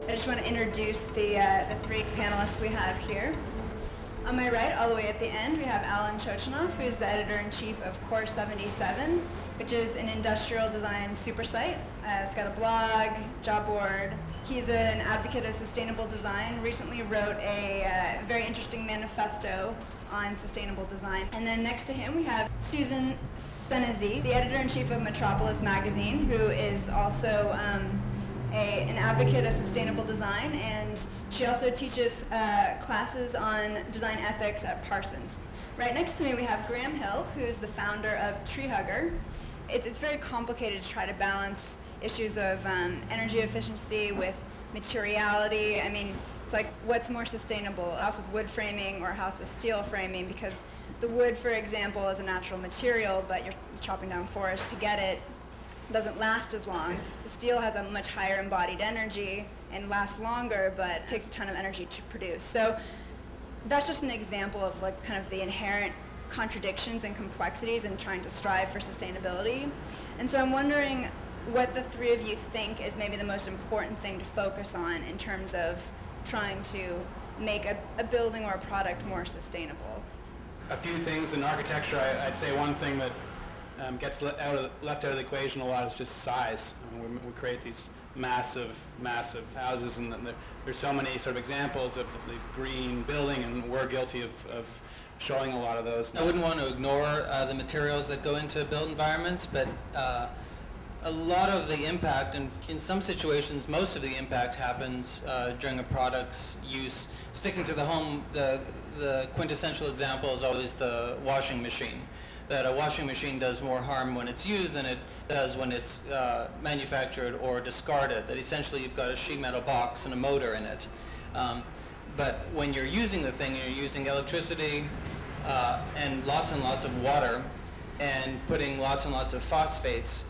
I just want to introduce the three panelists we have here. On my right, all the way at the end, we have Alan Chochinov, who is the editor-in-chief of Core 77, which is an industrial design super site. It's got a blog, job board. He's an advocate of sustainable design, recently wrote a very interesting manifesto on sustainable design. And then next to him, we have Susan Senezi, the editor-in-chief of Metropolis magazine, who is also an advocate of sustainable design, and she also teaches classes on design ethics at Parsons. Right next to me we have Graham Hill, who's the founder of Tree Hugger. It's very complicated to try to balance issues of energy efficiency with materiality. I mean, it's like, what's more sustainable, a house with wood framing or a house with steel framing? Because the wood, for example, is a natural material, but you're chopping down forest to get it. Doesn't last as long. The steel has a much higher embodied energy and lasts longer, but takes a ton of energy to produce. So that's just an example of like kind of the inherent contradictions and complexities in trying to strive for sustainability. And so I'm wondering what the three of you think is maybe the most important thing to focus on in terms of trying to make a building or a product more sustainable. A few things in architecture. I'd say one thing that gets left out of the equation a lot is just size. I mean, we create these massive houses, and there's so many sort of examples of these green building, and we're guilty of showing a lot of those. I wouldn't want to ignore the materials that go into built environments, but a lot of the impact, and in some situations most of the impact, happens during a product's use. Sticking to the home, the quintessential example is always the washing machine. That a washing machine does more harm when it's used than it does when it's manufactured or discarded. That essentially you've got a sheet metal box and a motor in it. But when you're using the thing, you're using electricity and lots of water, and putting lots and lots of phosphates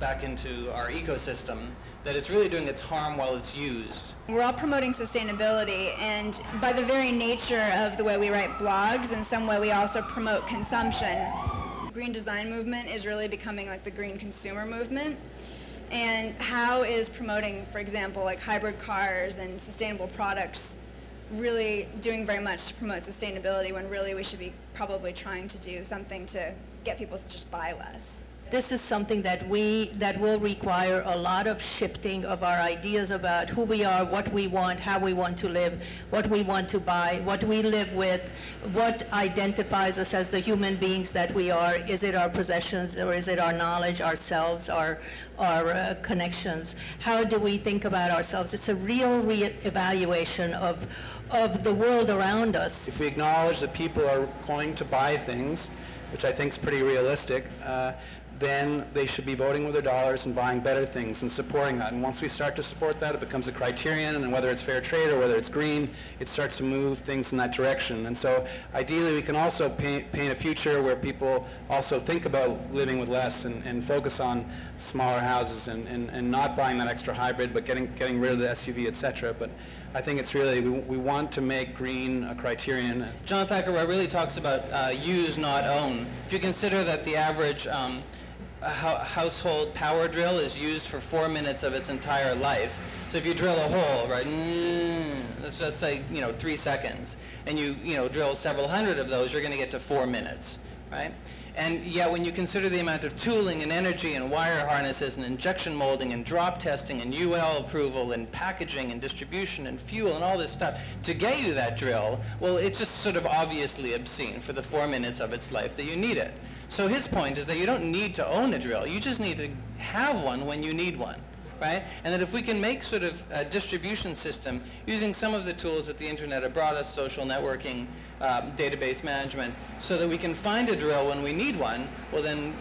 back into our ecosystem, that it's really doing its harm while it's used. We're all promoting sustainability, and by the very nature of the way we write blogs, in some way we also promote consumption. The green design movement is really becoming like the green consumer movement. And how is promoting, for example, like hybrid cars and sustainable products really doing very much to promote sustainability when really we should be probably trying to do something to get people to just buy less? This is something that will require a lot of shifting of our ideas about who we are, what we want, how we want to live, what we want to buy, what we live with, what identifies us as the human beings that we are. Is it our possessions, or is it our knowledge, ourselves, our connections? How do we think about ourselves? It's a real re-evaluation of the world around us. If we acknowledge that people are going to buy things, which I think is pretty realistic, then they should be voting with their dollars and buying better things and supporting that. And once we start to support that, it becomes a criterion, and whether it's fair trade or whether it's green, it starts to move things in that direction. And so ideally we can also paint a future where people also think about living with less and focus on smaller houses and not buying that extra hybrid, but getting rid of the SUV, etc. But I think it's really, we want to make green a criterion. John Thacker really talks about use, not own. If you consider that the average household power drill is used for 4 minutes of its entire life. So if you drill a hole, right, let's say 3 seconds, and you drill several hundred of those, you're going to get to 4 minutes, right? And yet when you consider the amount of tooling and energy and wire harnesses and injection molding and drop testing and UL approval and packaging and distribution and fuel and all this stuff to get you that drill, well, it's just sort of obviously obscene for the 4 minutes of its life that you need it. So his point is that you don't need to own a drill, you just need to have one when you need one. Right? And that if we can make sort of a distribution system using some of the tools that the internet have brought us, social networking, database management, so that we can find a drill when we need one, well then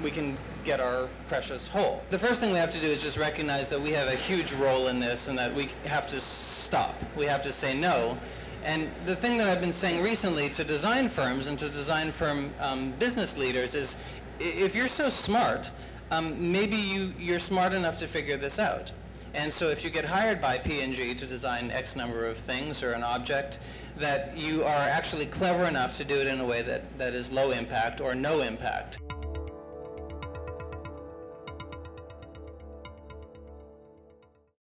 we can get our precious hole. The first thing we have to do is just recognize that we have a huge role in this and that we have to stop. We have to say no. And the thing that I've been saying recently to design firms and to design firm business leaders is, if you're so smart, maybe you're smart enough to figure this out. And so if you get hired by P&G to design X number of things or an object, that you are actually clever enough to do it in a way that is low impact or no impact.